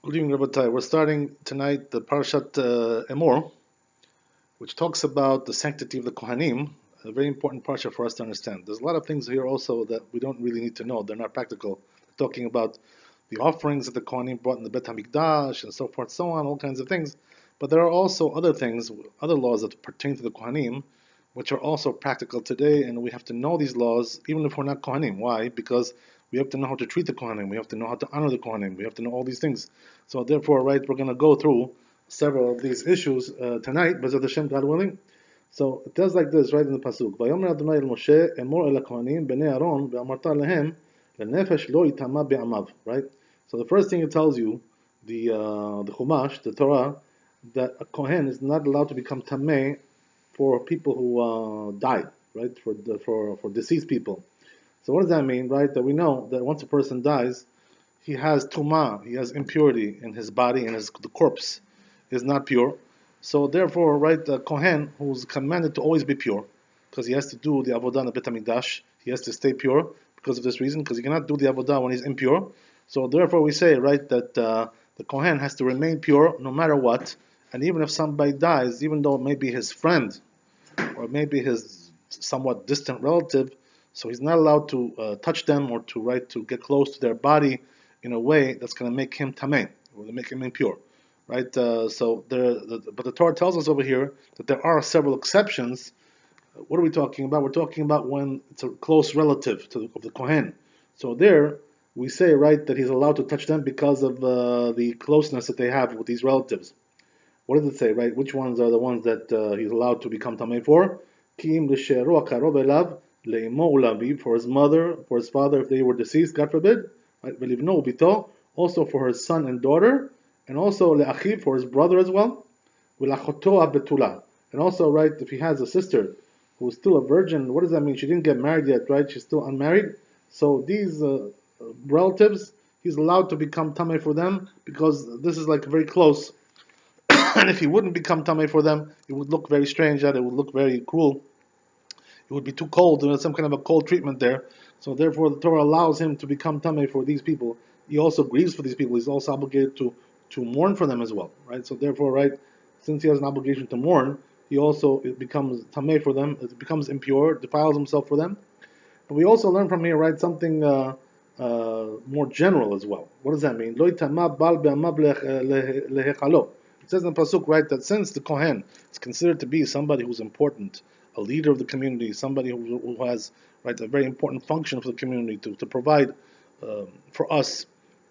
Good evening, Rabbi. We're starting tonight the Parashat Emor, which talks about the sanctity of the Kohanim, a very important parsha for us to understand. There's a lot of things here also that we don't really need to know. They're not practical. They're talking about the offerings that the Kohanim brought in the Bet HaMikdash and so forth, so on, all kinds of things. But there are also other things, other laws that pertain to the Kohanim, which are also practical today, and we have to know these laws even if we're not Kohanim. Why? Because we have to know how to treat the Kohanim, we have to know how to honor the Kohanim, we have to know all these things. So therefore, right, we're going to go through several of these issues tonight, B'ezrat Hashem, God willing. So it tells like this, right in the pasuk: "Vayomer Adonai el Moshe, Emor el haKohanim bnei Aaron, ve'amarta lehem, lenefesh lo yitama be'amav." Right. So the first thing it tells you, the Chumash, the Torah, that a Kohen is not allowed to become tameh for people who died, right? For deceased people. So what does that mean, right? That we know that once a person dies, he has tumah, he has impurity in his body, and the corpse is not pure. So therefore, right, the Kohen, who's commanded to always be pure, because he has to do the avodah in the Bet HaMikdash, he has to stay pure because of this reason, because he cannot do the avodah when he's impure. So therefore, we say, right, that the Kohen has to remain pure no matter what, and even if somebody dies, even though it may be his friend or maybe his somewhat distant relative, so he's not allowed to touch them or to get close to their body in a way that's going to make him tameh, or to make him impure, right? But the Torah tells us over here that there are several exceptions. What are we talking about? We're talking about when it's a close relative of the Kohen. So there we say, right, that he's allowed to touch them because of the closeness that they have with these relatives. What does it say, right? Which ones are the ones that he's allowed to become tamei for? Kim l'she'ero akarov elav le'imo ulaviv, for his mother, for his father if they were deceased, God forbid. Right? Ve'livno ubito, also for his son and daughter, and also le'achiv, for his brother as well. Ve'lachoto abetula, and also, right, if he has a sister who's still a virgin, what does that mean? She didn't get married yet, right? She's still unmarried. So these relatives, he's allowed to become tamei for them because this is like very close. And if he wouldn't become tamei for them, it would look very strange, that it would look very cruel. It would be too cold. There was some kind of a cold treatment there. So therefore, the Torah allows him to become tamei for these people. He also grieves for these people. He's also obligated to mourn for them as well, right? So therefore, right, since he has an obligation to mourn, he also it becomes tamei for them. It becomes impure, defiles himself for them. But we also learn from here, right, something more general as well. What does that mean? Lo yitama bal be'amav lehechalo. It says in the pasuk, right, that since the Kohen is considered to be somebody who's important, a leader of the community, somebody who has, right, a very important function for the community to provide for us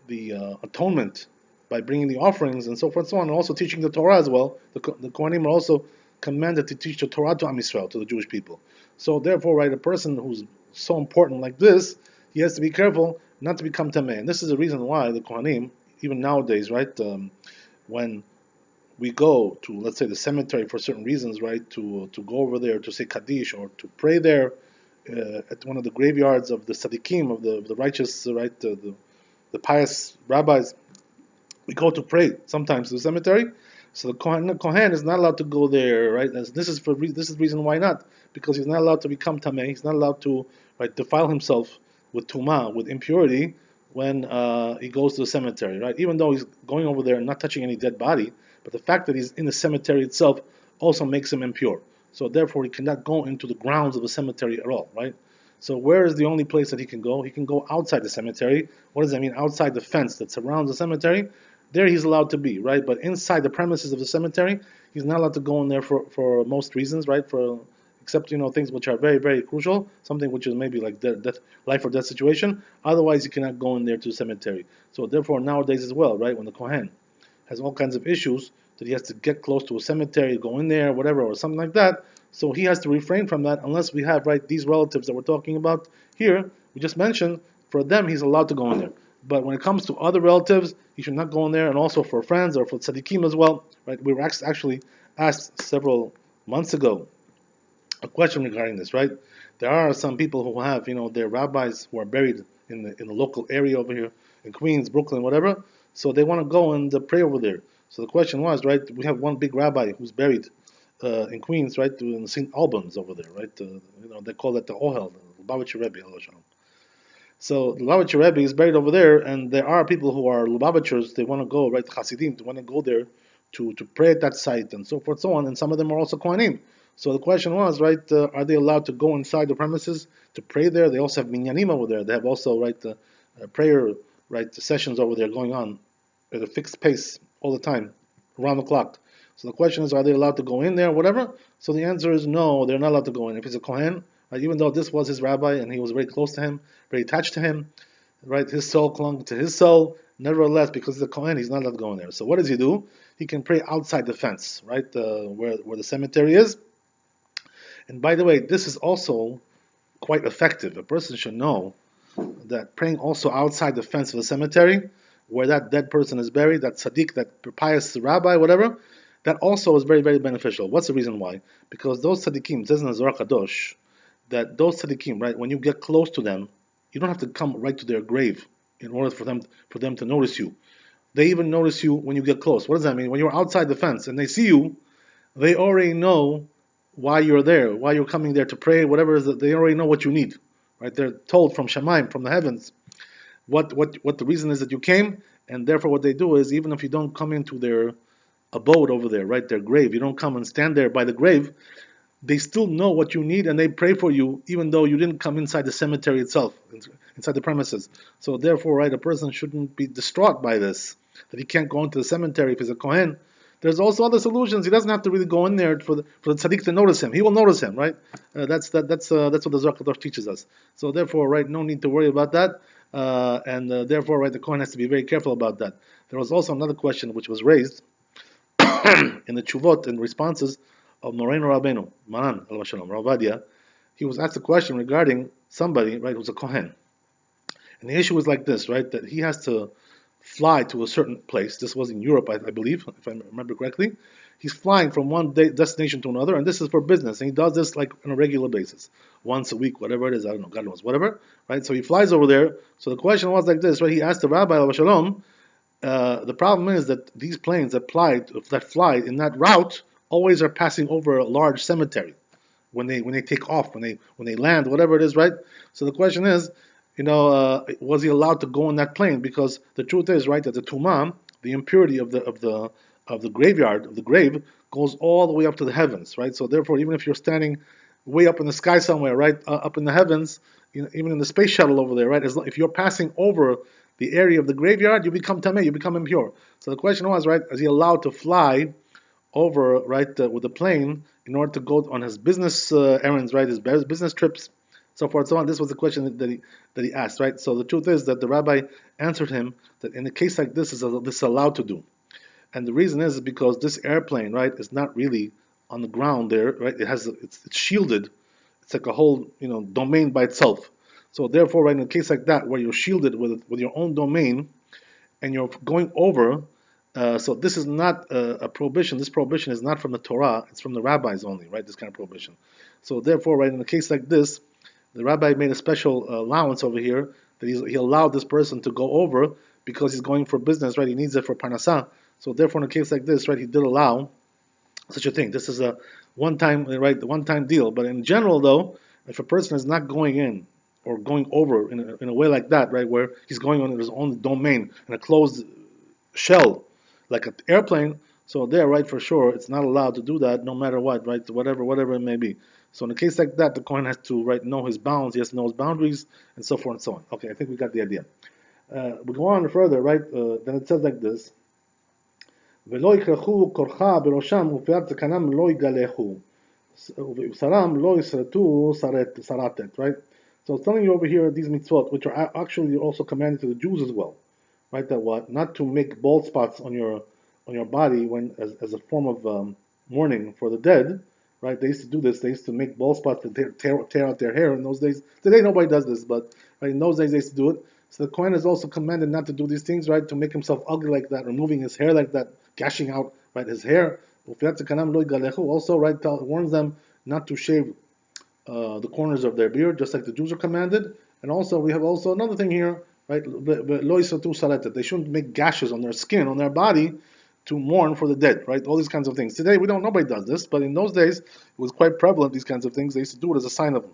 the atonement by bringing the offerings and so forth and so on, and also teaching the Torah as well. The Kohanim are also commanded to teach the Torah to Am Yisrael, to the Jewish people. So therefore, right, a person who's so important like this, he has to be careful not to become tamei. And this is the reason why the Kohanim, even nowadays, right, when we go to, let's say, the cemetery for certain reasons, right, to go over there to say Kaddish or to pray there at one of the graveyards of the tzaddikim, of the righteous, right, the pious rabbis, we go to pray sometimes to the cemetery. So the Kohen is not allowed to go there, right? This is the reason why not, because he's not allowed to become tamei. He's not allowed to, right, defile himself with tumah, with impurity, when he goes to the cemetery, right? Even though he's going over there and not touching any dead body, but the fact that he's in the cemetery itself also makes him impure. So therefore, he cannot go into the grounds of the cemetery at all, right? So where is the only place that he can go? He can go outside the cemetery. What does that mean? Outside the fence that surrounds the cemetery. There he's allowed to be, right? But inside the premises of the cemetery, he's not allowed to go in there for most reasons, right? For except things which are very, very crucial, something which is maybe like death, life or death situation. Otherwise, you cannot go in there to the cemetery. So therefore, nowadays as well, right? When the Kohen has all kinds of issues that he has to get close to a cemetery, go in there, whatever, or something like that. So he has to refrain from that unless we have, right, these relatives that we're talking about here, we just mentioned, for them he's allowed to go in there. But when it comes to other relatives, he should not go in there, and also for friends or for tzaddikim as well, right? We were actually asked several months ago a question regarding this, right? There are some people who have, their rabbis who are buried in the local area over here in Queens, Brooklyn, whatever. So they want to go and pray over there. So the question was, right? We have one big rabbi who's buried in Queens, right? In St. Albans over there, right? They call that the Ohel, the Lubavitcher Rebbe. So the Lubavitcher Rebbe is buried over there, and there are people who are Lubavitchers. They want to go, right, Hasidim, they want to go there to pray at that site and so forth, so on. And some of them are also Kohanim. So the question was, right, are they allowed to go inside the premises to pray there? They also have minyanim over there. They have also, right, prayer, right, sessions over there going on at a fixed pace all the time, around the clock. So the question is, are they allowed to go in there, whatever? So the answer is no, they're not allowed to go in. If he's a Kohen, right, even though this was his rabbi and he was very close to him, very attached to him, right, his soul clung to his soul, nevertheless, because he's a Kohen, he's not allowed to go in there. So what does he do? He can pray outside the fence, right, where the cemetery is. And by the way, this is also quite effective. A person should know that praying also outside the fence of the cemetery, where that dead person is buried, that tzaddik, that pious rabbi, whatever, that also is very, very beneficial. What's the reason why? Because those tzaddikim, it says in the Zohar Kadosh, that those tzaddikim, right, when you get close to them, you don't have to come right to their grave in order for them to notice you. They even notice you when you get close. What does that mean? When you're outside the fence and they see you, they already know why you're there, why you're coming there to pray, whatever it is, they already know what you need. Right? They're told from Shemaim, from the heavens, what the reason is that you came, and therefore what they do is, even if you don't come into their abode over there, right, their grave, you don't come and stand there by the grave, they still know what you need and they pray for you, even though you didn't come inside the cemetery itself, inside the premises. So therefore, right, a person shouldn't be distraught by this, that he can't go into the cemetery if he's a Kohen. There's also other solutions. He doesn't have to really go in there for the tzaddik to notice him. He will notice him, right? That's what the Zohar Kadosh teaches us. So therefore, right, no need to worry about that. And therefore, right, the Kohen has to be very careful about that. There was also another question which was raised in the Tshuvot and responses of Moreinu Rabbeinu, Maran Alav Shalom, Rav Ovadia. He was asked a question regarding somebody, right, who's a Kohen. And the issue was like this, right, that he has to fly to a certain place. This was in Europe, I believe, if I remember correctly. He's flying from one destination to another, and this is for business. And he does this like on a regular basis, once a week, whatever it is. I don't know, God knows, whatever. Right? So he flies over there. So the question was like this, right? He asked the Rabbi Alav Shalom. The problem is that these planes that fly in that route always are passing over a large cemetery when they take off, when they land, whatever it is, right? So the question is, was he allowed to go in that plane? Because the truth is, right, that the tumah, the impurity of the graveyard, of the grave, goes all the way up to the heavens, right? So therefore, even if you're standing way up in the sky somewhere, right, up in the heavens, even in the space shuttle over there, right, if you're passing over the area of the graveyard, you become tameh, you become impure. So the question was, right, is he allowed to fly over, right, with the plane in order to go on his business errands, right, his business trips, so forth, so on. This was the question that he asked, right? So the truth is that the rabbi answered him that in a case like this, this is allowed to do, and the reason is because this airplane, right, is not really on the ground there, right? It's shielded. It's like a whole domain by itself. So therefore, right, in a case like that where you're shielded with your own domain and you're going over. So this is not a prohibition. This prohibition is not from the Torah. It's from the rabbis only, right? This kind of prohibition. So therefore, right, in a case like this, the rabbi made a special allowance over here that he allowed this person to go over because he's going for business, right? He needs it for parnasah. So therefore, in a case like this, right, he did allow such a thing. This is a one-time deal. But in general, though, if a person is not going in or going over in a way like that, right, where he's going on his own domain in a closed shell, like an airplane, so there, right, for sure, it's not allowed to do that, no matter what, right, whatever it may be. So in a case like that, the Kohen has to, right, know his bounds, he has to know his boundaries, and so forth and so on. Okay, I think we got the idea. We go on further, right, then it says like this, ולא יכרחו כורחה בראשם ופאת זקנם לא יגלחו ובשרם לא יסרטו סרטת, right? So it's telling you over here these mitzvot, which are actually also commanded to the Jews as well, right? That what? Not to make bald spots on your body when as a form of mourning for the dead, right? They used to do this. They used to make bald spots to tear out their hair in those days. Today nobody does this, but right, in those days they used to do it. So the Kohen is also commanded not to do these things, right? To make himself ugly like that, removing his hair like that, gashing out, right, his hair. Also, right, warns them not to shave the corners of their beard, just like the Jews are commanded. And also, we have also another thing here, right? They shouldn't make gashes on their skin, on their body, to mourn for the dead, right? All these kinds of things. Today, nobody does this, but in those days, it was quite prevalent, these kinds of things. They used to do it as a sign of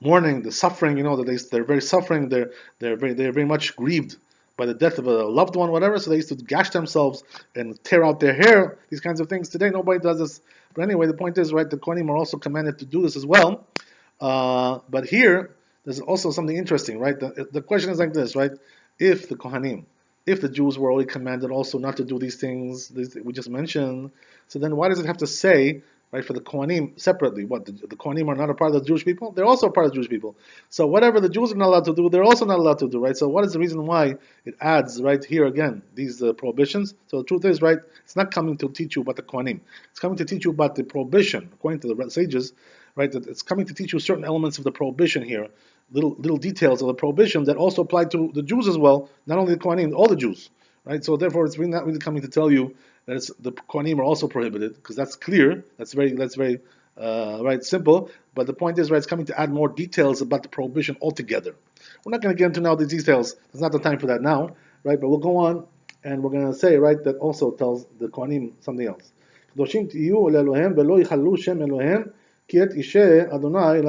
mourning, the suffering, that they're very suffering, they're very much grieved by the death of a loved one, whatever. So they used to gash themselves and tear out their hair, these kinds of things. Today, nobody does this. But anyway, the point is, right, the Kohanim are also commanded to do this as well. But here, there's also something interesting, right? The question is like this, right? If the Kohanim, if the Jews were already commanded also not to do these things we just mentioned, so then why does it have to say, right, for the Kohanim separately? What, the Kohanim are not a part of the Jewish people? They're also a part of the Jewish people. So whatever the Jews are not allowed to do, they're also not allowed to do, right? So what is the reason why it adds, right, here again, these prohibitions? So the truth is, right, it's not coming to teach you about the Kohanim. It's coming to teach you about the prohibition, according to the sages, right, that it's coming to teach you certain elements of the prohibition here, little details of the prohibition that also apply to the Jews as well, not only the Kohanim, all the Jews, right? So therefore, it's really not really coming to tell you that the Kohanim are also prohibited, because that's clear, that's very right, simple. But the point is, right, it's coming to add more details about the prohibition altogether. We're not going to get into now the details. There's not the time for that now, right? But we'll go on, and we're going to say, right, that also tells the Kohanim something else. קדושים תהיו לאלוהיהם ולא יחללו שם אלוהיהם כי את אישי אדוני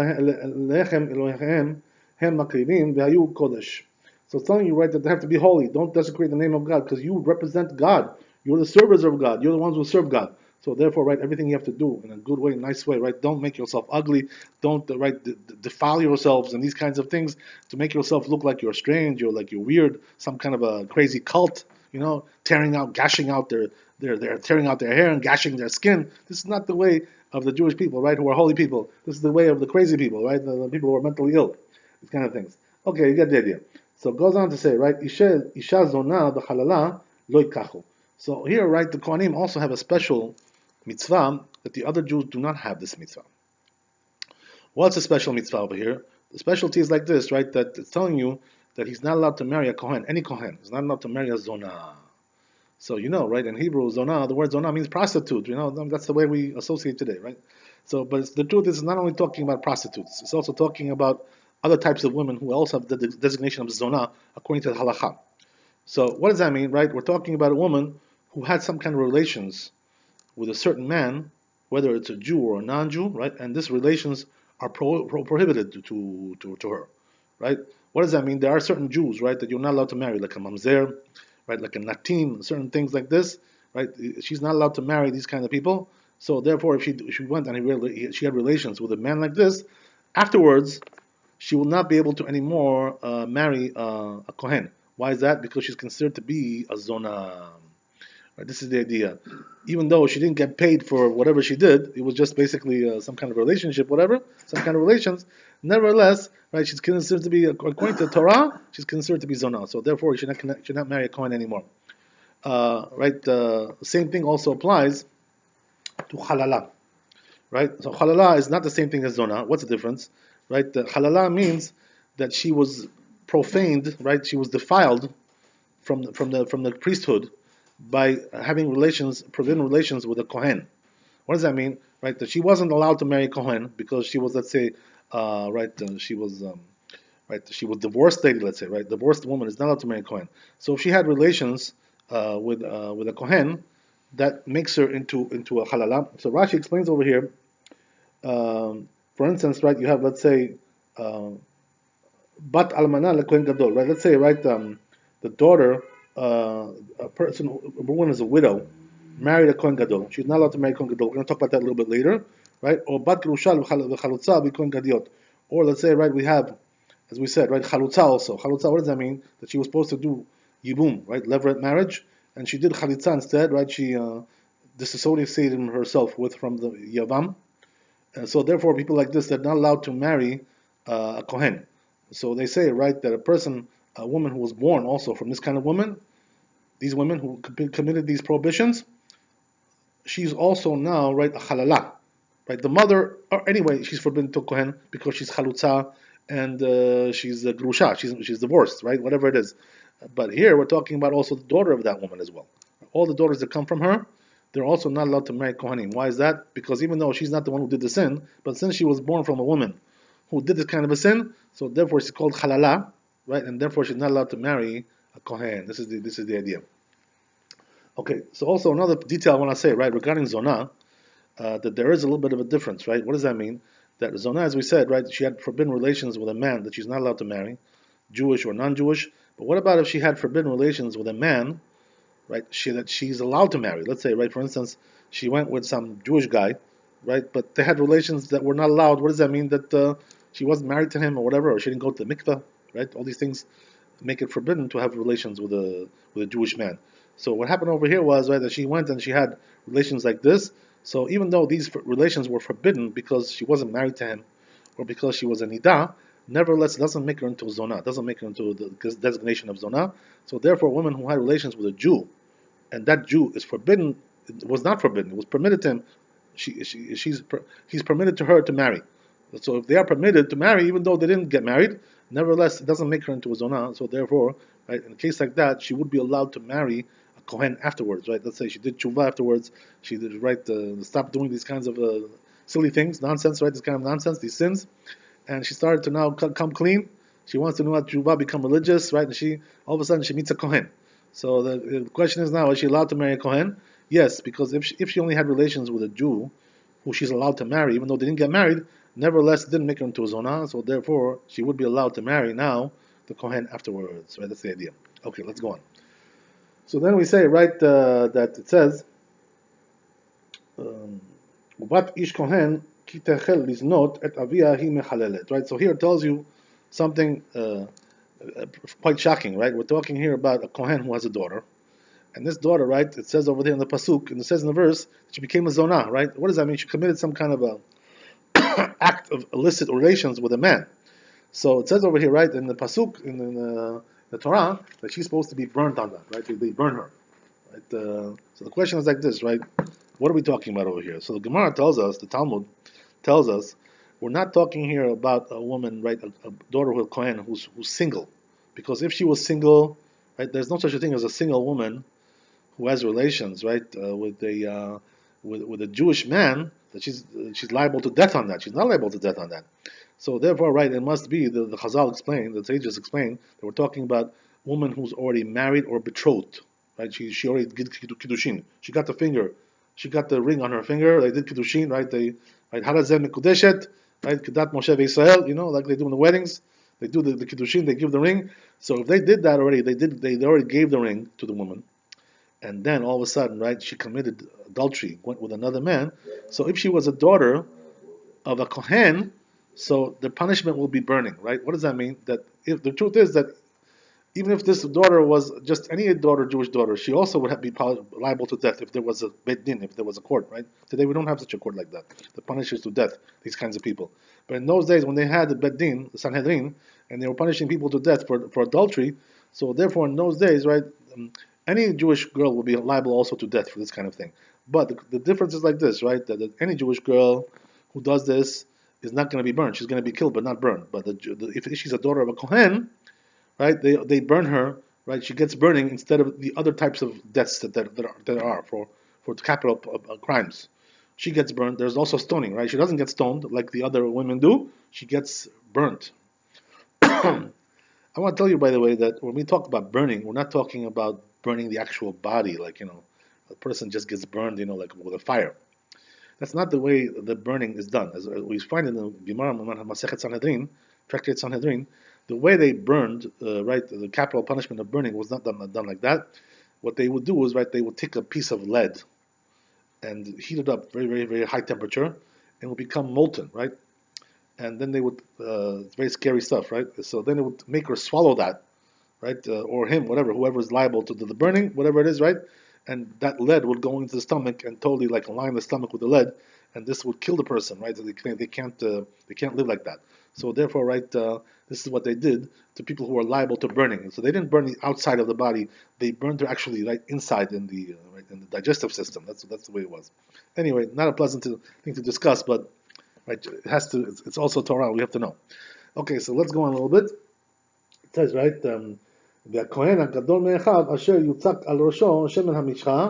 לחם אלוהיהם הם מקריבים והיו קודש. So it's telling you, right, that they have to be holy. Don't desecrate the name of God, because you represent God. You're the servers of God. You're the ones who serve God. So therefore, right, everything you have to do in a good way, nice way, right? Don't make yourself ugly. Don't, right, defile yourselves and these kinds of things to make yourself look like you're strange, you're like you're weird, some kind of a crazy cult, tearing out, gashing out they're tearing out their hair and gashing their skin. This is not the way of the Jewish people, right, who are holy people. This is the way of the crazy people, right, the people who are mentally ill, these kind of things. Okay, you get the idea. So it goes on to say, right, Isha zona b'chalala lo yikachu. So here, right, the Kohanim also have a special mitzvah that the other Jews do not have this mitzvah. What's a special mitzvah over here? The specialty is like this, right, that it's telling you that he's not allowed to marry a Kohen, any Kohen. He's not allowed to marry a zona. So right, in Hebrew, zona, the word zona means prostitute. That's the way we associate today, right? So, but the truth is, it's not only talking about prostitutes. It's also talking about other types of women who also have the designation of zona according to the halakha. So what does that mean, right? We're talking about a woman who had some kind of relations with a certain man, whether it's a Jew or a non-Jew, right? And these relations are prohibited to her, right? What does that mean? There are certain Jews, right, that you're not allowed to marry, like a mamzer, right, like a natim, certain things like this, right? She's not allowed to marry these kind of people. So therefore, if she went and she had relations with a man like this, afterwards, she will not be able to anymore marry a Kohen. Why is that? Because she's considered to be a zona. Right, this is the idea. Even though she didn't get paid for whatever she did, it was just basically some kind of relationship, whatever, some kind of relations. Nevertheless, right, she's considered to be, according to the Torah, she's considered to be zona. So therefore, she should not marry a Kohen anymore. Right, the same thing also applies to halala. Right, so halala is not the same thing as zona. What's the difference? Right, the halala means that she was profaned. Right, she was defiled from the priesthood by having forbidden relations with a Kohen. What does that mean? Right, that she wasn't allowed to marry a Kohen because she was, let's say, she was divorced lady, let's say, right? Divorced woman is not allowed to marry a Kohen. So if she had relations with a Kohen, that makes her into a halala. So Rashi explains over here. For instance, right, you have, let's say, bat almana lekohen gadol, right? Let's say, right, the daughter, a woman is a widow, married a kohen gadol. She's not allowed to marry a kohen gadol. We're going to talk about that a little bit later, right? Or bat grusha v'chalutza b'kohen gadiot. Or let's say, right, we have, as we said, right, chalutza also. Chalutza, what does that mean? That she was supposed to do yibum, right, levirate marriage, and she did chalitza instead, right? She disassociated herself from the yavam. And so therefore, people like this, they're not allowed to marry a kohen. So they say, right, that a woman who was born also from this kind of woman, these women who committed these prohibitions, she's also now, right, a halala. Right, the mother, or anyway, she's forbidden to kohen because she's chalutza and she's a grusha, she's divorced, right, whatever it is. But here we're talking about also the daughter of that woman as well. All the daughters that come from her, they're also not allowed to marry Kohanim. Why is that? Because even though she's not the one who did the sin, but since she was born from a woman who did this kind of a sin, so therefore she's called halala, right? And therefore she's not allowed to marry a Kohen. This is the idea. Okay, so also another detail I want to say, right, regarding zona, that there is a little bit of a difference, right? What does that mean? that Zonah, as we said, right, she had forbidden relations with a man that she's not allowed to marry, Jewish or non-Jewish. But what about if she had forbidden relations with a man, right, that she's allowed to marry? Let's say, right, for instance, she went with some Jewish guy, right, but they had relations that were not allowed. What does that mean? That she wasn't married to him or whatever, or she didn't go to the mikveh, right? All these things make it forbidden to have relations with a Jewish man. So what happened over here was, right, that she went and she had relations like this. So even though these relations were forbidden because she wasn't married to him or because she was a nidah, nevertheless it doesn't make her into zonah. It doesn't make her into the designation of zonah. So therefore, a woman who had relations with a Jew, and that Jew is forbidden, it was not forbidden, it was permitted to him. He's permitted to her to marry. So if they are permitted to marry, even though they didn't get married, nevertheless it doesn't make her into a zonah. So therefore, right, in a case like that, she would be allowed to marry a kohen afterwards, right? Let's say she did tshuva afterwards, she did stop doing these kinds of silly things, nonsense, right? This kind of nonsense, these sins, and she started to now come clean. She wants to know how tshuva, become religious, right? And she all of a sudden she meets a kohen. So the question is now: is she allowed to marry a kohen? Yes, because if she only had relations with a Jew, who she's allowed to marry, even though they didn't get married, nevertheless it didn't make her into a zonah, so therefore she would be allowed to marry now the kohen afterwards. Right? That's the idea. Okay, let's go on. So then we say, right, that it says, "Ubat ish kohen ki techel liznot et avia hi mechalelet." Right. So here it tells you something quite shocking. Right. We're talking here about a kohen who has a daughter. And this daughter, right, it says over there in the pasuk, and it says in the verse, she became a zonah, right? What does that mean? She committed some kind of a act of illicit relations with a man. So it says over here, right, in the pasuk, in the Torah, that she's supposed to be burnt on that, right? They burn her. Right? So the question is like this, right? What are we talking about over here? So the Gemara tells us, the Talmud tells us, we're not talking here about a woman, right, a daughter of a Kohen who's single. Because if she was single, right, there's no such a thing as a single woman who has relations, right, with a Jewish man, that she's liable to death on that. She's not liable to death on that. So therefore, right, it must be the Chazal explained, the sages explained that we're talking about a woman who's already married or betrothed, right? She already did kiddushin. She got the ring on her finger. They did kiddushin, right? Right, harazem mikudeshet, right? Kedat Moshe ve'Yisrael, like they do in the weddings. They do the kiddushin. They give the ring. So if they did that already, they already gave the ring to the woman. And then all of a sudden, right, she committed adultery, went with another man. So if she was a daughter of a kohen, so the punishment will be burning, right? What does that mean? That if the truth is that even if this daughter was just any daughter, Jewish daughter, she also would be liable to death if there was a beit din, if there was a court, right? Today we don't have such a court like that that punishes to death these kinds of people. But in those days when they had the beit din, the Sanhedrin, and they were punishing people to death for adultery, so therefore in those days, right, any Jewish girl will be liable also to death for this kind of thing. But the difference is like this, right? That any Jewish girl who does this is not going to be burned. She's going to be killed, but not burned. But if she's a daughter of a kohen, right, they burn her, right? She gets burning instead of the other types of deaths that are for capital crimes. She gets burned. There's also stoning, right? She doesn't get stoned like the other women do. She gets burnt. I want to tell you, by the way, that when we talk about burning, we're not talking about burning the actual body, like, a person just gets burned, like with a fire. That's not the way the burning is done. As we find in the Gemara, Masechet Sanhedrin, Tractate Sanhedrin, the way they burned, right, the capital punishment of burning was not done like that. What they would do was, right, they would take a piece of lead and heat it up very, very, very high temperature, and it would become molten, right? And then they would, it's very scary stuff, right? So then it would make her swallow that, right? Or him, whoever is liable to the burning, whatever it is, right? And that lead would go into the stomach and totally like align the stomach with the lead, and this would kill the person, right? So they can't live like that. So therefore, right, this is what they did to people who are liable to burning. So they didn't burn the outside of the body; they burned her actually right inside in the digestive system. That's the way it was. Anyway, not a pleasant thing to discuss, but right, it has to. It's also Torah. We have to know. Okay, so let's go on a little bit. It says, right, והכהן הגדול מאחיו אשר יוצק על ראשו שמן המשחה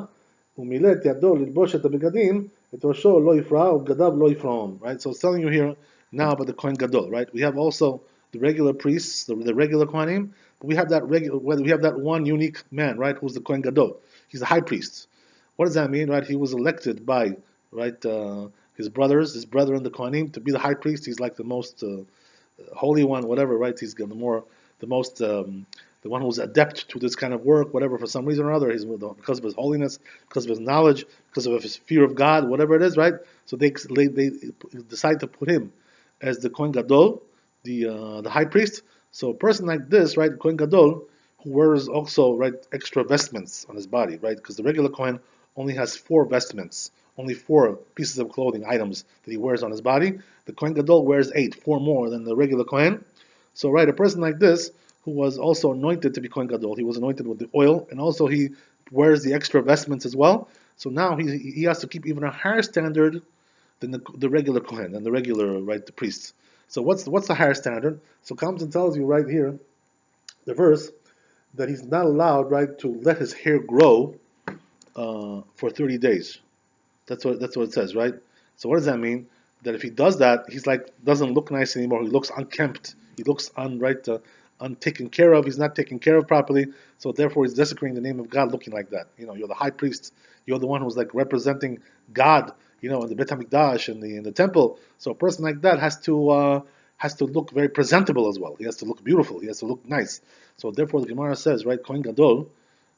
ומילא את ידו ללבוש את הבגדים את ראשו לא יפרע ובגדיו לא יפרעון. Right, so it's telling you here now about the Kohen Gadol, right? We have also the regular priests, the regular Kohanim, but we have that one unique man, right, who's the Kohen Gadol. He's the high priest. What does that mean, right? He was elected by, right, his brethren, the Kohanim, to be the high priest. He's like the most holy one, whatever, right? He's the most, the one who's adept to this kind of work, whatever, for some reason or other. He's because of his holiness, because of his knowledge, because of his fear of God, whatever it is, right? So they decide to put him as the Kohen Gadol, the high priest. So a person like this, right, Kohen Gadol, who wears also, right, extra vestments on his body, right? Because the regular Kohen only has 4 vestments, only 4 pieces of clothing, items that he wears on his body. The Kohen Gadol wears 8, 4 more than the regular Kohen. So, right, a person like this, who was also anointed to be Kohen Gadol, he was anointed with the oil, and also he wears the extra vestments as well. So now he has to keep even a higher standard than the regular Kohen, and the regular, right, the priest. So what's the higher standard? So comes and tells you right here, the verse, that he's not allowed, right, to let his hair grow for 30 days. That's what it says, right? So what does that mean? That if he does that, he's like doesn't look nice anymore. He looks unkempt. He looks untaken care of. He's not taken care of properly. So therefore, he's desecrating the name of God, looking like that. You're the high priest. You're the one who's like representing God. In the Beit Hamikdash and in the temple. So a person like that has to look very presentable as well. He has to look beautiful. He has to look nice. So therefore, the Gemara says, right, Kohen Gadol,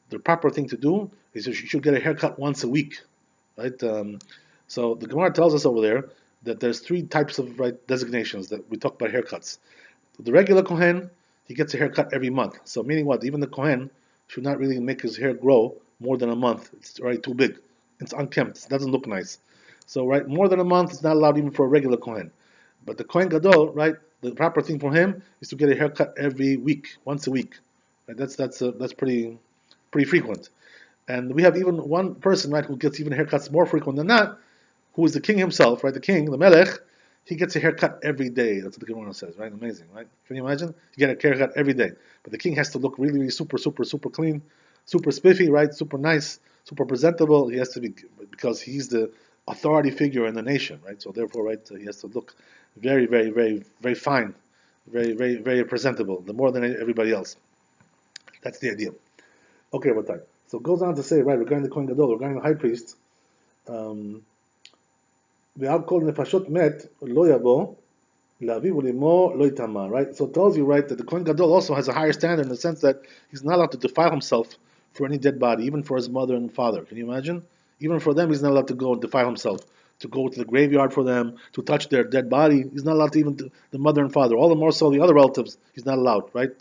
the proper thing to do is you should get a haircut once a week, right? So the Gemara tells us over there that there's 3 types of designations that we talk about haircuts. The regular Kohen, he gets a haircut every month. So meaning what? Even the Kohen should not really make his hair grow more than a month. It's already too big. It's unkempt. It doesn't look nice. So right, more than a month is not allowed even for a regular Kohen. But the Kohen Gadol, right, the proper thing for him is to get a haircut every week, once a week. Right? That's pretty frequent. And we have even one person, right, who gets even haircuts more frequent than that, who is the king himself, right? The king, the Melech, he gets a haircut every day. That's what the Gemara says, right? Amazing, right? Can you imagine? You get a haircut every day. But the king has to look really, really super clean, super spiffy, right? Super nice, super presentable. He has to be, because he's the authority figure in the nation, right? So therefore, right, he has to look very, very, very, very fine, very, very, very presentable, the more than everybody else. That's the idea. Okay, Rabbi. So it goes on to say, right, regarding the Kohen Gadol, regarding the high priest, right? So it tells you, right, that the Kohen Gadol also has a higher standard in the sense that he's not allowed to defile himself for any dead body, even for his mother and father. Can you imagine? Even for them, he's not allowed to go and defile himself, to go to the graveyard for them, to touch their dead body. He's not allowed to even the mother and father. All the more so the other relatives, he's not allowed, right?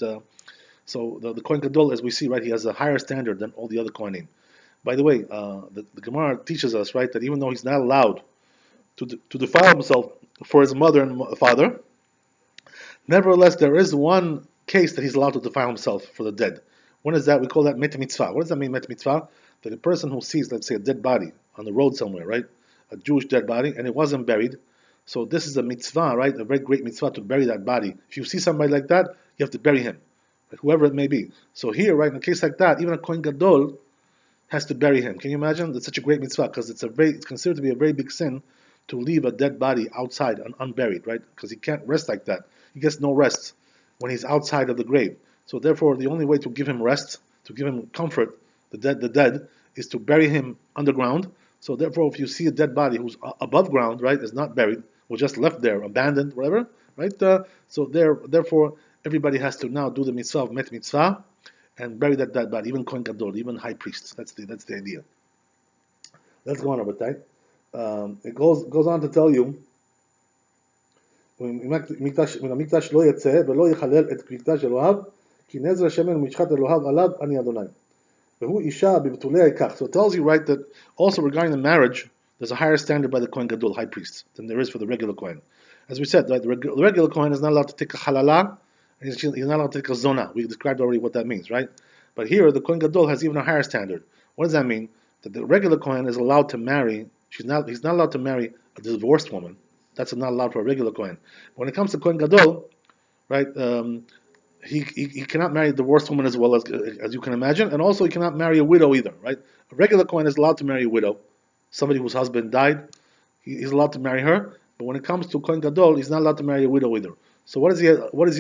So the Kohen Gadol, as we see, right, he has a higher standard than all the other Kohanim. By the way, the Gemara teaches us, right, that even though he's not allowed to defile himself for his mother and father, nevertheless, there is one case that he's allowed to defile himself for the dead. When is that? We call that met mitzvah. What does that mean, met mitzvah? That a person who sees, let's say, a dead body on the road somewhere, right? A Jewish dead body, and it wasn't buried. So this is a mitzvah, right? A very great mitzvah to bury that body. If you see somebody like that, you have to bury him, right? Whoever it may be. So here, right, in a case like that, even a Kohen Gadol has to bury him. Can you imagine? It's such a great mitzvah because it's considered to be a very big sin to leave a dead body outside and unburied, right? Because he can't rest like that. He gets no rest when he's outside of the grave. So therefore, the only way to give him rest, to give him comfort, the dead, is to bury him underground. So therefore, if you see a dead body who's above ground, right, is not buried, or just left there, abandoned, whatever, right? Therefore, everybody has to now do the mitzvah of met mitzvah and bury that dead body, even Kohen Gadol, even high priests. That's the idea. Let's go on, Rabbi. It goes on to tell you, המקדש לא יצא ולא יחלל את מקדש אלוהיו כי נזר שמן ומשחת אלוהיו עליו אני אדוני והוא אישה בבתוליה ייקח. So it tells you, right, that also regarding the marriage, there's a higher standard by the Kohen Gadol, high priest, than there is for the regular Kohen. As we said, right, the regular Kohen is not allowed to take a halala, and he's not allowed to take a zona. We described already what that means, right? But here, the Kohen Gadol has even a higher standard. What does that mean? That the regular Kohen is allowed to marry, he's not allowed to marry a divorced woman. That's not allowed for a regular Kohen. When it comes to Kohen Gadol, right, he cannot marry a divorced woman as well as you can imagine, and also he cannot marry a widow either, right? A regular Kohen is allowed to marry a widow, somebody whose husband died. He's allowed to marry her, but when it comes to Kohen Gadol, he's not allowed to marry a widow either. So what is he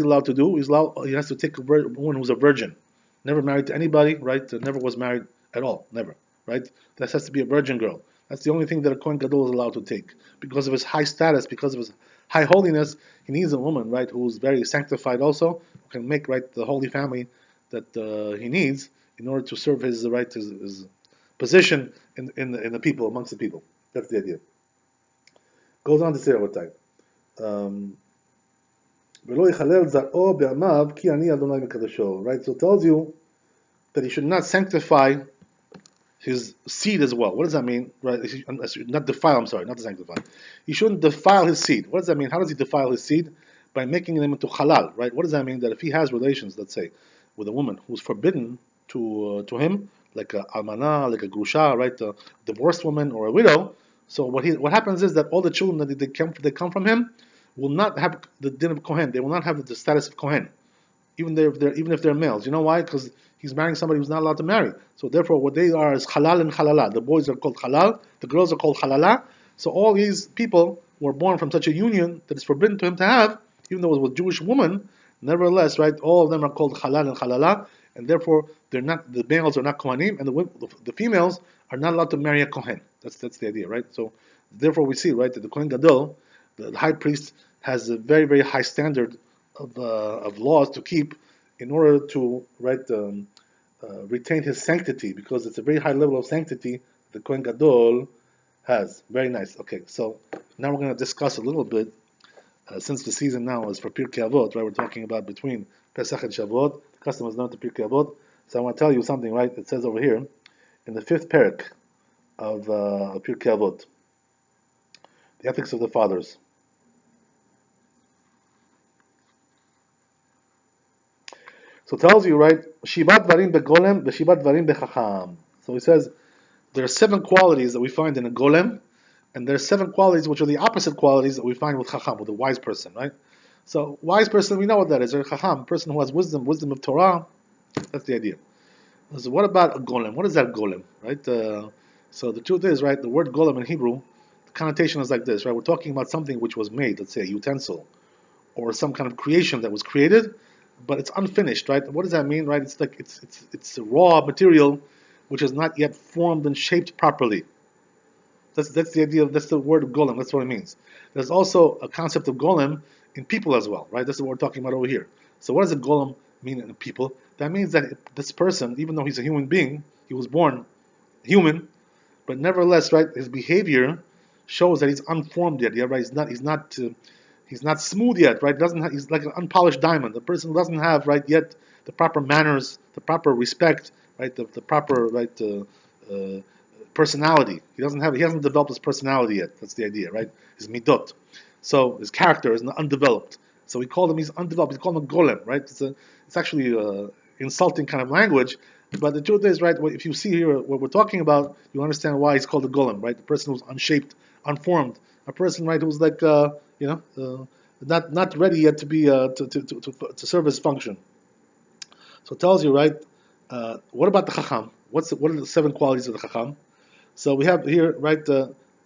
allowed to do? He has to take a woman who's a virgin, never married to anybody, right? Never was married at all, never, right? That has to be a virgin girl. That's the only thing that a Kohen Gadol is allowed to take. Because of his high status, because of his high holiness, he needs a woman, right, who's very sanctified also, who can make, right, the holy family that he needs in order to serve his, right, his position in the people, amongst the people. That's the idea. Goes on to say over time. Right, so it tells you that he should not sanctify his seed as well. What does that mean? Right? He should not defile. I'm sorry, not to sanctify. He shouldn't defile his seed. What does that mean? How does he defile his seed? By making them into halal. Right? What does that mean? That if he has relations, let's say, with a woman who's forbidden to him, like a almana, like a grusha, right, a divorced woman or a widow. So what happens is that all the children that they come from him will not have the din of kohen. They will not have the status of kohen, even if they're males. You know why? Because he's marrying somebody who's not allowed to marry. So therefore, what they are is halal and halala. The boys are called halal, the girls are called halala. So all these people were born from such a union that is forbidden to him to have, even though it was with a Jewish woman. Nevertheless, right, all of them are called halal and halala, and therefore they're not, the males are not kohanim, and the females are not allowed to marry a kohen. That's the idea, right? So therefore we see, right, that the kohen gadol, the high priest, has a very very high standard of laws to keep in order to, right, retain his sanctity, because it's a very high level of sanctity the kohen gadol has. Very nice. Okay, so now we're going to discuss a little bit. Since the season now is for Pirkeh Avot, right? We're talking about between Pesach and Shavuot. The custom is known to Pirkeh Avot. So I want to tell you something, right? It says over here in the 5th parak of Pirkeh Avot, the ethics of the fathers. So it tells you, right? Shibat varim begolem, v'shibat varim bechacham. So he says there are 7 qualities that we find in a golem, and there are 7 qualities which are the opposite qualities that we find with chacham, with a wise person, right? So wise person, we know what that is. Or chacham, a person who has wisdom of Torah. That's the idea. So what about a golem? What is that golem, right? So the truth is, right, the word golem in Hebrew, the connotation is like this, right? We're talking about something which was made, let's say a utensil, or some kind of creation that was created, but it's unfinished, right? What does that mean, right? It's like it's a raw material which is not yet formed and shaped properly. That's the idea. That's the word golem. That's what it means. There's also a concept of golem in people as well, right? That's what we're talking about over here. So what does a golem mean in people? That means that this person, even though he's a human being, he was born human, but nevertheless, right, his behavior shows that he's unformed yet. Yeah, right. He's not smooth yet, right? He's like an unpolished diamond. The person who doesn't have, right, yet the proper manners, the proper respect, right, the proper, right, personality. He hasn't developed his personality yet. That's the idea, right? His midot. So his character is undeveloped. So he's undeveloped. We call him a golem, right? It's actually insulting kind of language. But the truth is, right, if you see here what we're talking about, you understand why he's called a golem, right? The person who's unshaped, unformed, a person, right, who's like, not ready yet to be to serve his function. So it tells you, right? What about the chacham? What are the 7 qualities of the chacham? So we have here, right,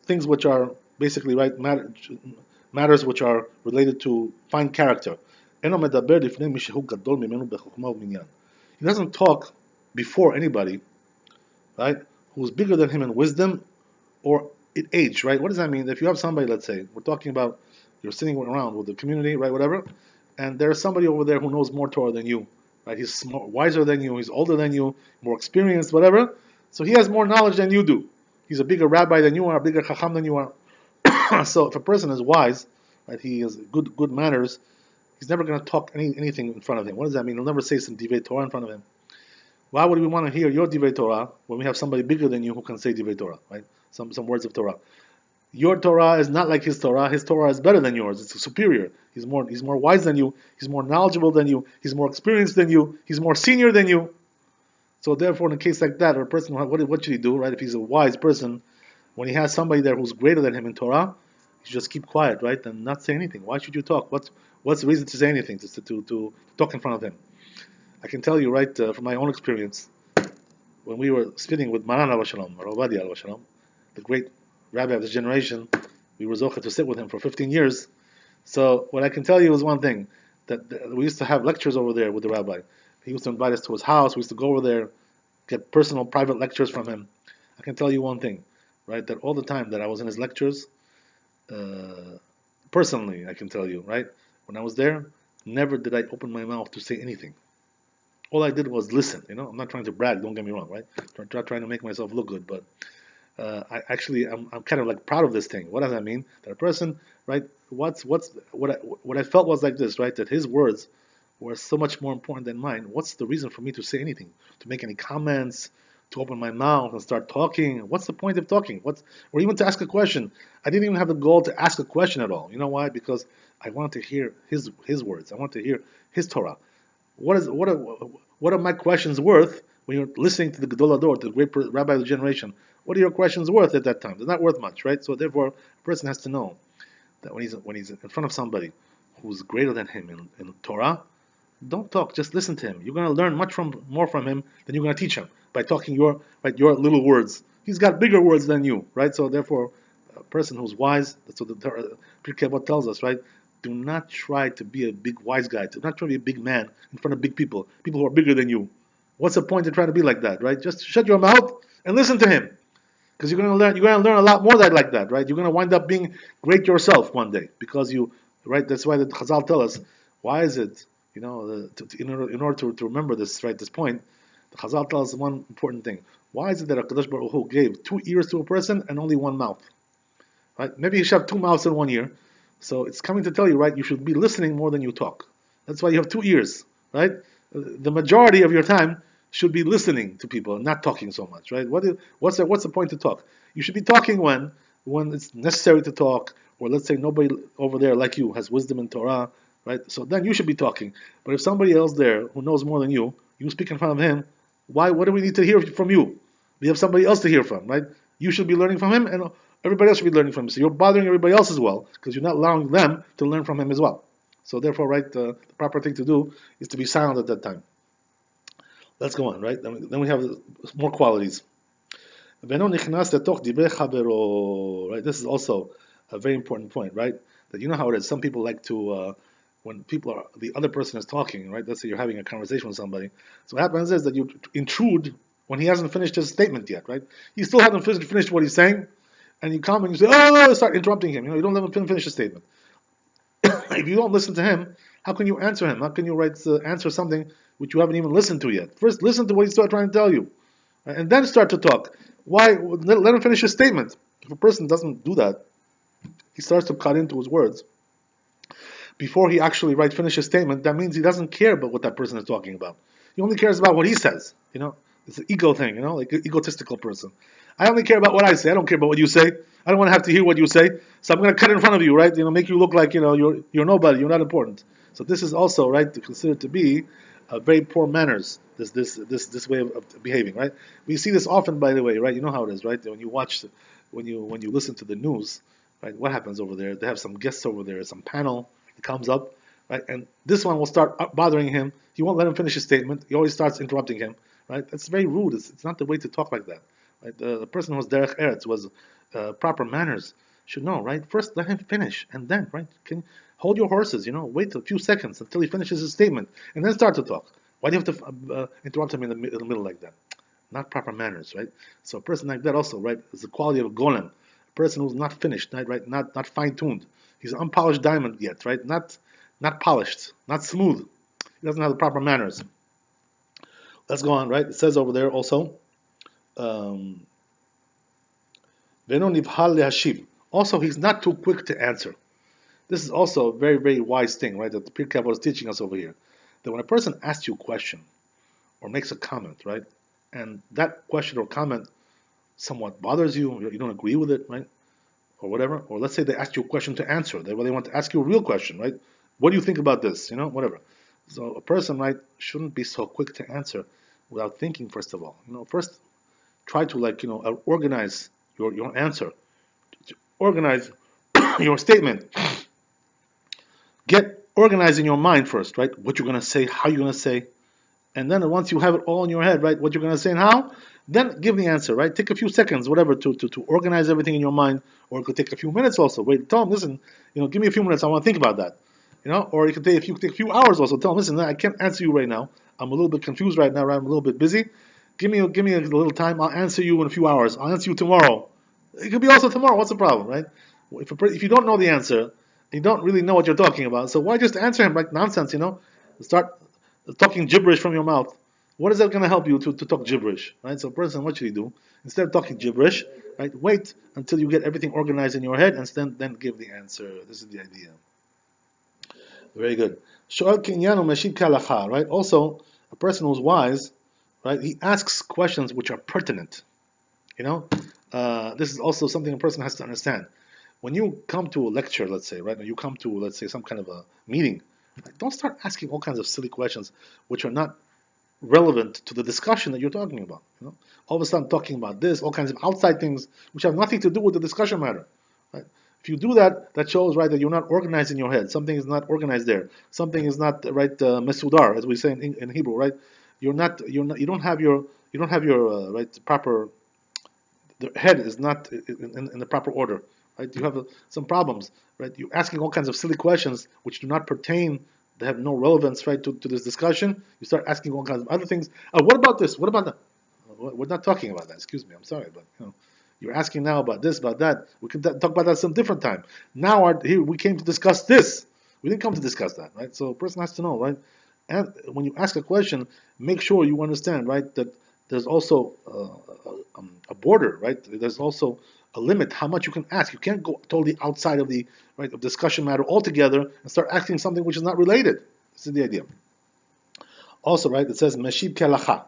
things which are basically, right, matters which are related to fine character. He doesn't talk before anybody, right, who's bigger than him in wisdom or in age, right? What does that mean? If you have somebody, let's say, we're talking about, you're sitting around with the community, right, whatever, and there's somebody over there who knows more Torah than you, right? He's wiser than you, he's older than you, more experienced, whatever. So he has more knowledge than you do. He's a bigger rabbi than you are, a bigger chacham than you are. So if a person is wise, right, he has good manners, he's never going to talk anything in front of him. What does that mean? He'll never say some divrei Torah in front of him. Why would we want to hear your divrei Torah when we have somebody bigger than you who can say divrei Torah, right? Some words of Torah. Your Torah is not like his Torah. His Torah is better than yours. It's superior. He's more wise than you. He's more knowledgeable than you. He's more experienced than you. He's more senior than you. So therefore, in a case like that, or a person, what should he do, right? If he's a wise person, when he has somebody there who's greater than him in Torah, he should just keep quiet, right, and not say anything. Why should you talk? What's the reason to say anything? To talk in front of him? I can tell you, right, from my own experience, when we were sitting with Maran Alav Shalom, Rabbi Alav Shalom, the great rabbi of this generation, we were zocheh to sit with him for 15 years. So what I can tell you is one thing, that we used to have lectures over there with the rabbi. He used to invite us to his house. We used to go over there, get personal, private lectures from him. I can tell you one thing. right, that all the time that I was in his lectures, personally, I can tell you, right, when I was there, never did I open my mouth to say anything. All I did was listen. I'm not trying to brag. Don't get me wrong, right? I'm not trying to make myself look good, but I'm kind of like proud of this thing. What does that mean? That a person, right? What I felt was like this, right? That his words were so much more important than mine. What's the reason for me to say anything, to make any comments, to open my mouth and start talking? What's the point of talking? Or even to ask a question? I didn't even have the goal to ask a question at all. You know why? Because I wanted to hear his words. I wanted to hear his Torah. What are my questions worth when you're listening to the Gadol Ador, the great rabbi of the generation? What are your questions worth at that time? They're not worth much, right? So therefore, a person has to know that when he's in front of somebody who's greater than him in Torah, don't talk. Just listen to him. You're going to learn more from him than you're going to teach him by talking your little words. He's got bigger words than you, right? So therefore, a person who's wise. That's what the Pirkeh Avot tells us, right? Do not try to be a big wise guy. Do not try to be a big man in front of big people who are bigger than you. What's the point of trying to be like that, right? Just shut your mouth and listen to him, because you're going to learn. You're going to learn a lot more like that, right? You're going to wind up being great yourself one day, because right? That's why the Chazal tell us. Why is it? In order to remember this, right? This point, the Chazal tells us one important thing. Why is it that HaKadosh Baruch Hu gave 2 ears to a person and only 1 mouth? Right? Maybe you should have 2 mouths in 1 ear. So it's coming to tell you, right? You should be listening more than you talk. That's why you have 2 ears, right? The majority of your time should be listening to people, not talking so much, right? What's the point to talk? You should be talking when it's necessary to talk, or let's say nobody over there like you has wisdom in Torah, right? So then you should be talking. But if somebody else there who knows more than you speak in front of him, why? What do we need to hear from you? We have somebody else to hear from, right? You should be learning from him, and everybody else should be learning from him. So you're bothering everybody else as well, because you're not allowing them to learn from him as well. So therefore, right, the proper thing to do is to be silent at that time. Let's go on, right? Then we have more qualities. Right? This is also a very important point, right? That you know how it is. Some people like to, when the other person is talking, right? Let's say you're having a conversation with somebody. So what happens is that you intrude when he hasn't finished his statement yet, right? He still hasn't finished what he's saying, and you come and you say, "Oh!" Start interrupting him. You don't let him finish his statement. If you don't listen to him, how can you answer him? How can you answer something which you haven't even listened to yet? First, listen to what he's trying to tell you, right? And then start to talk. Why? Let him finish his statement. If a person doesn't do that, he starts to cut into his words before he actually finishes his statement. That means he doesn't care about what that person is talking about. He only cares about what he says. It's an ego thing. Like an egotistical person. I only care about what I say. I don't care about what you say. I don't want to have to hear what you say. So I'm going to cut in front of you, right? Make you look like you're nobody. You're not important. So this is also right to consider to be very poor manners. This way of behaving, right? We see this often, by the way, right? You know how it is, right? When you listen to the news, right? What happens over there? They have some guests over there, some panel that comes up, right? And this one will start bothering him. He won't let him finish his statement. He always starts interrupting him, right? That's very rude. It's not the way to talk like that. Right? The person who was derech eretz, was proper manners, should know, right? First, let him finish, and then, right? Hold your horses, wait a few seconds until he finishes his statement, and then start to talk. Why do you have to interrupt him in the middle like that? Not proper manners, right? So a person like that also, right, is the quality of a golem. A person who's not finished, right? Not fine-tuned. He's an unpolished diamond yet, right? Not polished, not smooth. He doesn't have the proper manners. Let's go on, right? It says over there also, also, he's not too quick to answer. This is also a very, very wise thing, right? That the Pirkeh Avot is teaching us over here. That when a person asks you a question or makes a comment, right, and that question or comment somewhat bothers you, you don't agree with it, right, or whatever, or let's say they ask you a question to answer, they want to ask you a real question, right? What do you think about this? Whatever. So a person, right, shouldn't be so quick to answer without thinking first of all. First try to organize your answer, organize your statement. Get organized in your mind first, right? What you're going to say, how you're going to say, and then once you have it all in your head, right, what you're going to say and how, then give the answer, right? Take a few seconds, whatever, to organize everything in your mind, or it could take a few minutes also. Wait, tell them, listen, give me a few minutes, I want to think about that, or it could take a few hours also. Tell them, listen, I can't answer you right now. I'm a little bit confused right now, right? I'm a little bit busy. Give me a little time. I'll answer you in a few hours. I'll answer you tomorrow. It could be also tomorrow. What's the problem, right? If you don't know the answer, you don't really know what you're talking about. So why just answer him like nonsense? Start talking gibberish from your mouth. What is that going to help you to talk gibberish, right? So, person, what should he do? Instead of talking gibberish, right? Wait until you get everything organized in your head, and then give the answer. This is the idea. Very good. Shoel kinyanu meshib kalacha, right? Also, a person who's wise, right? He asks questions which are pertinent. This is also something a person has to understand. When you come to a lecture, let's say, right? Or you come to, let's say, some kind of a meeting, right? Don't start asking all kinds of silly questions which are not relevant to the discussion that you're talking about. All of a sudden talking about this, all kinds of outside things which have nothing to do with the discussion matter. Right? If you do that, that shows, right, that you're not organized in your head. Something is not organized there. Something is not right mesudar, as we say in Hebrew, right? You don't have your right proper. The head is not in the proper order, right? You have some problems, right? You're asking all kinds of silly questions which do not pertain, they have no relevance, right, to this discussion. You start asking all kinds of other things. What about this? What about that? We're not talking about that. Excuse me, I'm sorry, but you're asking now about this, about that. We can talk about that some different time. Now here we came to discuss this. We didn't come to discuss that, right? So a person has to know, right? And when you ask a question, make sure you understand, right, that there's also a border, right? There's also a limit how much you can ask. You can't go totally outside of the right of discussion matter altogether and start asking something which is not related. This is the idea. Also, right, it says meshib kelacha.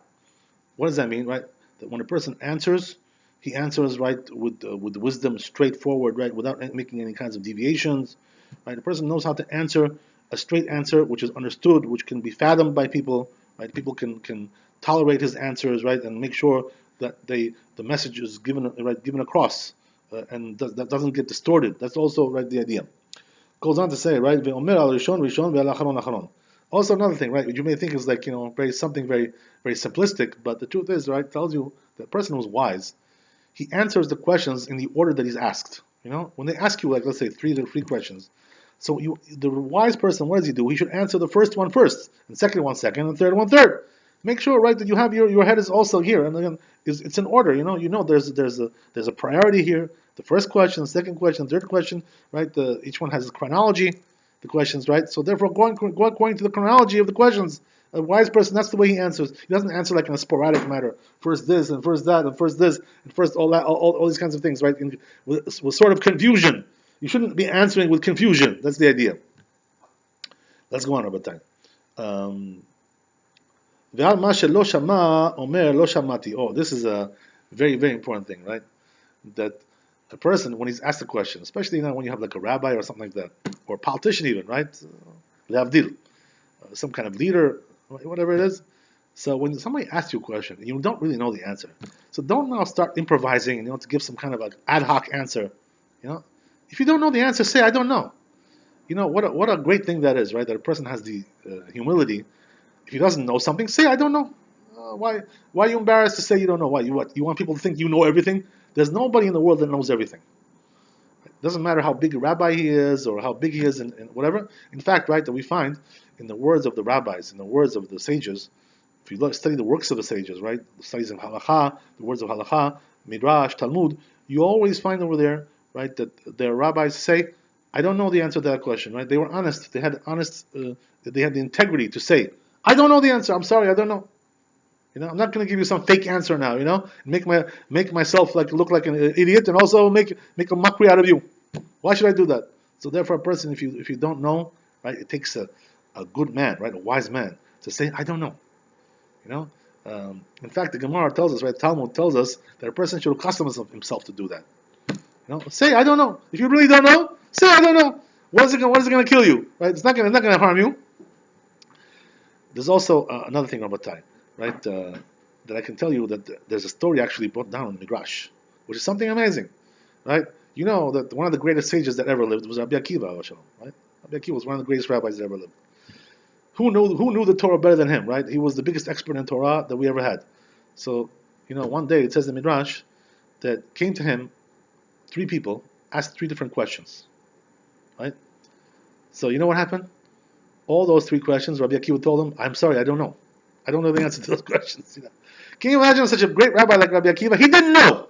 What does that mean, right? That when a person answers, he answers right with wisdom, straightforward, right, without making any kinds of deviations. Right, the person knows how to answer a straight answer, which is understood, which can be fathomed by people. Right, people can tolerate his answers, right, and make sure that the message is given across, and that doesn't get distorted. That's also right the idea. Goes on to say, right, also another thing, right, you may think is like something very very simplistic, but the truth is, right, tells you that the person who's wise, he answers the questions in the order that he's asked. When they ask you, like, let's say three questions, so the wise person, what does he do? He should answer the first one first, and second one second, and third one third. Make sure, right, that you have your head is also here, and again, it's in order. There's a priority here. The first question, second question, third question, right? Each one has a chronology. The questions, right? So therefore, go according to the chronology of the questions. A wise person, that's the way he answers. He doesn't answer like in a sporadic matter. First this, and first that, and first this, and first all that, all these kinds of things, right? With sort of confusion. You shouldn't be answering with confusion. That's the idea. Let's go on, Rabbi. Oh, this is a very, very important thing, right? That a person, when he's asked a question, especially when you have like a rabbi or something like that, or a politician even, right? Leavdil, some kind of leader, whatever it is. So when somebody asks you a question, you don't really know the answer. So don't now start improvising, to give some kind of an ad hoc answer. If you don't know the answer, say, I don't know. What a great thing that is, right? That a person has the humility. If he doesn't know something, say, I don't know. Why are you embarrassed to say you don't know? Why? You want people to think you know everything? There's nobody in the world that knows everything. It doesn't matter how big a rabbi he is or how big he is in whatever. In fact, right, that we find in the words of the rabbis, in the words of the sages, if you study the works of the sages, right, the studies of halacha, the words of halacha, midrash, Talmud, you always find over there, right, that their rabbis say, I don't know the answer to that question, right? They were honest. They had they had the integrity to say, I don't know the answer. I'm sorry, I don't know. I'm not going to give you some fake answer now. Make myself look like an idiot, and also make a mockery out of you. Why should I do that? So therefore, a person, if you don't know, right, it takes a good man, right, a wise man, to say, I don't know. In fact, the Gemara tells us, right, Talmud tells us that a person should accustom himself to do that. Say, I don't know. If you really don't know, say, I don't know. What is it going to kill you? Right? It's not going to harm you. There's also another thing, Rabbi, right, that I can tell you that there's a story actually brought down in the Midrash, which is something amazing, right? You know that one of the greatest sages that ever lived was Rabbi Akiva, right? Rabbi Akiva was one of the greatest rabbis that ever lived. Who knew the Torah better than him, right? He was the biggest expert in Torah that we ever had. So, one day it says in the Midrash that came to him 3 people, asked 3 different questions, right? So you know what happened? All those 3 questions, Rabbi Akiva told him, I'm sorry, I don't know. I don't know the answer to those questions. Can you imagine such a great rabbi like Rabbi Akiva? He didn't know.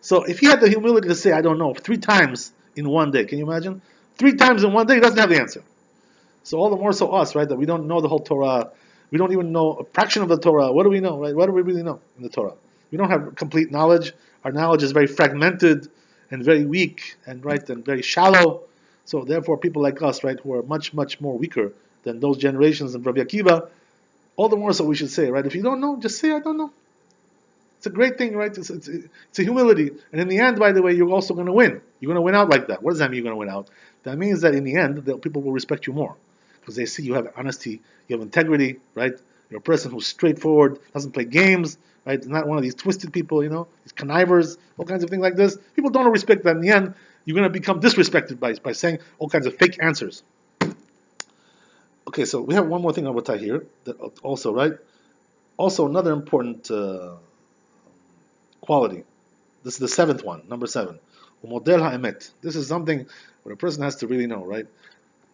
So if he had the humility to say, I don't know, 3 times in one day, can you imagine? 3 times in one day, he doesn't have the answer. So all the more so us, right, that we don't know the whole Torah. We don't even know a fraction of the Torah. What do we know, right? What do we really know in the Torah? We don't have complete knowledge. Our knowledge is very fragmented and very weak and very shallow. So therefore, people like us, right, who are much, much more weaker than those generations in Rabbi Akiva, all the more so we should say, right, if you don't know, just say, I don't know. It's a great thing, right? It's a humility. And in the end, by the way, you're also going to win. You're going to win out like that. What does that mean you're going to win out? That means that in the end, people will respect you more. Because they see you have honesty, you have integrity, right? You're a person who's straightforward, doesn't play games, right? Not one of these twisted people, these connivers, all kinds of things like this. People don't respect that. In the end, you're going to become disrespected by saying all kinds of fake answers. Okay, so we have one more thing, Rabotai, here, that also, right? Also, another important quality. This is the 7th one, number 7. Model ha'emet. This is something what a person has to really know, right?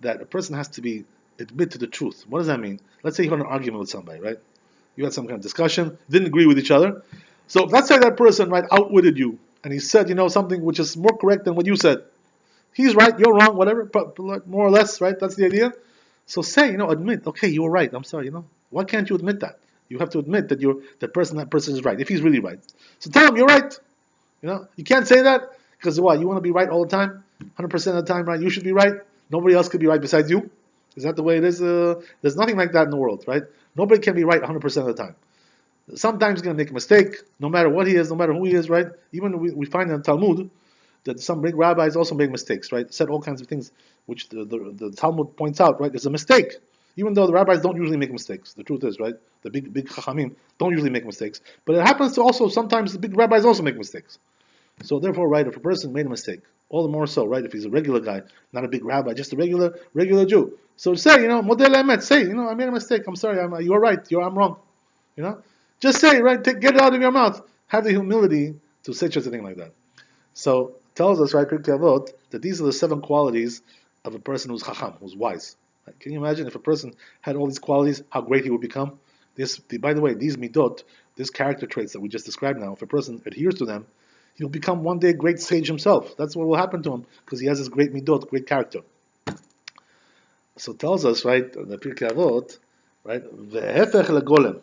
That a person has to admit to the truth. What does that mean? Let's say you had an argument with somebody, right? You had some kind of discussion, didn't agree with each other. So let's say that person, right, outwitted you, and he said, something which is more correct than what you said. He's right, you're wrong, whatever, but more or less, right? That's the idea. So say, admit, okay, you were right. I'm sorry, Why can't you admit that? You have to admit that that person is right, if he's really right. So tell him you're right. You can't say that because why? You want to be right all the time, 100% of the time, right? You should be right. Nobody else could be right besides you. Is that the way it is? There's nothing like that in the world, right? Nobody can be right 100% of the time. Sometimes he's going to make a mistake, no matter what he is, no matter who he is, right? Even we find in the Talmud that some big rabbis also make mistakes, right? Said all kinds of things which the Talmud points out, right? It's a mistake. Even though the rabbis don't usually make mistakes. The truth is, right? The big Chachamim don't usually make mistakes. But it happens to also, sometimes the big rabbis also make mistakes. So therefore, right, if a person made a mistake, all the more so, right, if he's a regular guy, not a big rabbi, just a regular Jew. So say, model emet, say, I made a mistake, I'm sorry, you're right, I'm wrong. Just say, right, get it out of your mouth. Have the humility to say such a thing like that. So tells us, right, Pirkeh Avot, that these are the 7 qualities of a person who's chacham, who's wise. Right? Can you imagine if a person had all these qualities, how great he would become? By the way, these midot, these character traits that we just described now, if a person adheres to them, he'll become one day a great sage himself. That's what will happen to him because he has this great midot, great character. So it tells us, right, the Pirkei Avot, right, ve'hefech legolem,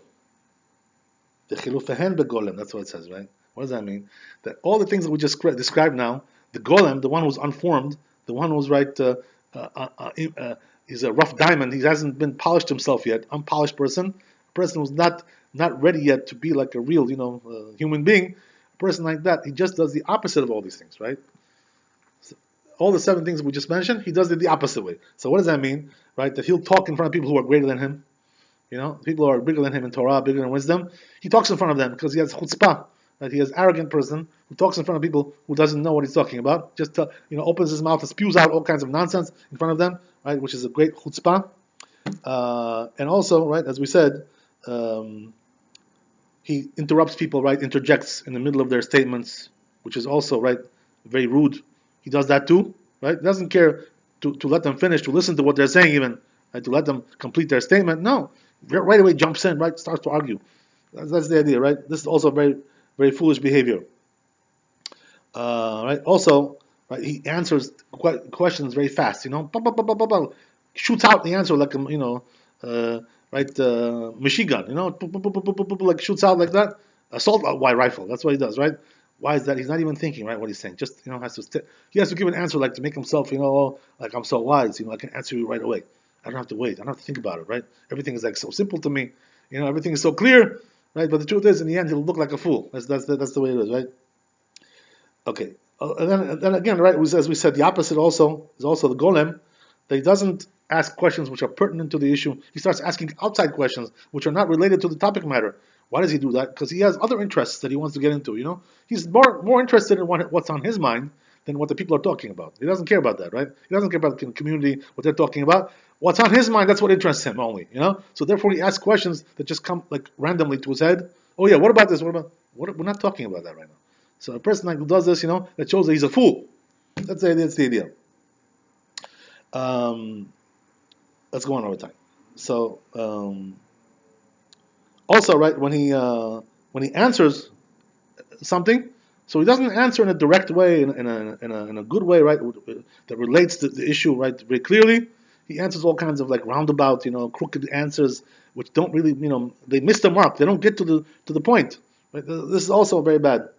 ve'chilufehen begolem. That's what it says, right? What does that mean? That all the things that we just described now, the golem, the one who's unformed, the one who's right, is a rough diamond. He hasn't been polished himself yet. Unpolished person, a person who's not ready yet to be like a real, human being. Person like that, he just does the opposite of all these things, right? So all the 7 things we just mentioned, he does it the opposite way. So what does that mean, right? That he'll talk in front of people who are greater than him, people who are bigger than him in Torah, bigger in wisdom. He talks in front of them because he has chutzpah, right? He is arrogant person who talks in front of people who doesn't know what he's talking about. Just opens his mouth and spews out all kinds of nonsense in front of them, right? Which is a great chutzpah. And also, right, as we said. He interrupts people, right? Interjects in the middle of their statements, which is also, right, very rude. He does that too, right? He doesn't care to let them finish, to listen to what they're saying even, right? To let them complete their statement. No, right away jumps in, right? Starts to argue. That's the idea, right? This is also very, very foolish behavior. Right? Also, right, he answers questions very fast. Shoots out the answer like machine gun, like shoots out like that. Assault rifle. That's what he does, right? Why is that? He's not even thinking, right? What he's saying. Just he has to give an answer like to make himself, like I'm so wise. I can answer you right away. I don't have to wait. I don't have to think about it, right? Everything is like so simple to me. Everything is so clear, right? But the truth is, in the end, he'll look like a fool. That's the way it is, right? Okay. And then again, right? As we said, the opposite also is also the golem. That he doesn't ask questions which are pertinent to the issue. He starts asking outside questions which are not related to the topic matter. Why does he do that? Because he has other interests that he wants to get into. He's more interested in what's on his mind than what the people are talking about. He doesn't care about that, right? He doesn't care about the community, what they're talking about. What's on his mind, that's what interests him only. So therefore, he asks questions that just come like randomly to his head. Oh yeah, what about this? We're not talking about that right now. So a person who does this, that shows that he's a fool. That's the idea. Let's go on over time. So also, right, when he answers something, So he doesn't answer in a direct way, in a good way, right? That relates to the issue, right, very clearly. He answers all kinds of like roundabout, crooked answers, which don't really, they miss the mark. They don't get to the point. Right? This is also very bad.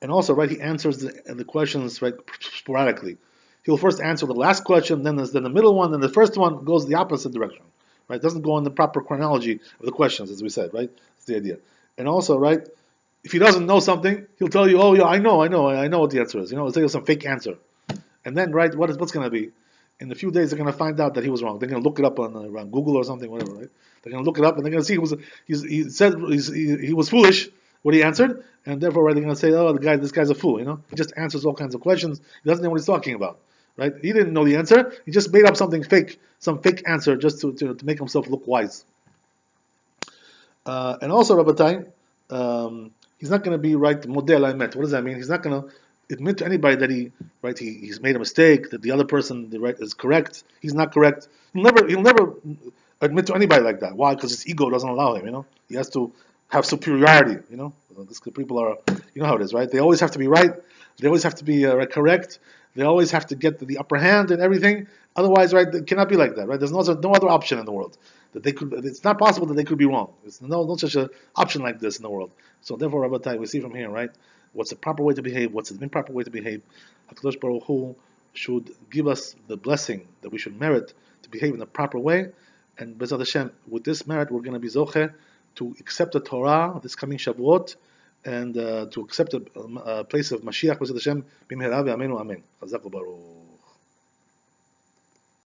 And also, right, he answers the questions right sporadically. He'll first answer the last question, then the middle one, then the first one goes the opposite direction. Right? Doesn't go in the proper chronology of the questions, as we said. Right? That's the idea. And also, right, if he doesn't know something, he'll tell you, "Oh, yeah, I know what the answer is." He'll tell you some fake answer, and then, right, what's going to be? In a few days, they're going to find out that he was wrong. They're going to look it up on Google or something, whatever. Right? They're going to look it up, and they're going to see he was foolish what he answered, and therefore, right, they're going to say, "Oh, this guy's a fool." He just answers all kinds of questions. He doesn't know what he's talking about. Right? He didn't know the answer. He just made up something fake, some fake answer, just to make himself look wise. And also, Rabbi, he's not going to be right model I met. What does that mean? He's not going to admit to anybody that he's made a mistake, that the other person is correct. He's not correct. He'll never admit to anybody like that. Why? Because his ego doesn't allow him. He has to have superiority. People are, how it is, right? They always have to be right. They always have to be correct. They always have to get the upper hand and everything. Otherwise, right, it cannot be like that, right? There's no other option in the world. It's not possible that they could be wrong. There's no such an option like this in the world. So therefore, Rabbi, we see from here, right, what's the proper way to behave, what's the improper way to behave. HaKadosh Baruch Hu should give us the blessing that we should merit to behave in the proper way. And B'ezrat Hashem, with this merit, we're going to be zoche to accept the Torah this coming Shavuot, and to accept a place of Mashiach, B'ezrat Hashem, b'mehera v'amenu amen. Chazak u'baruch.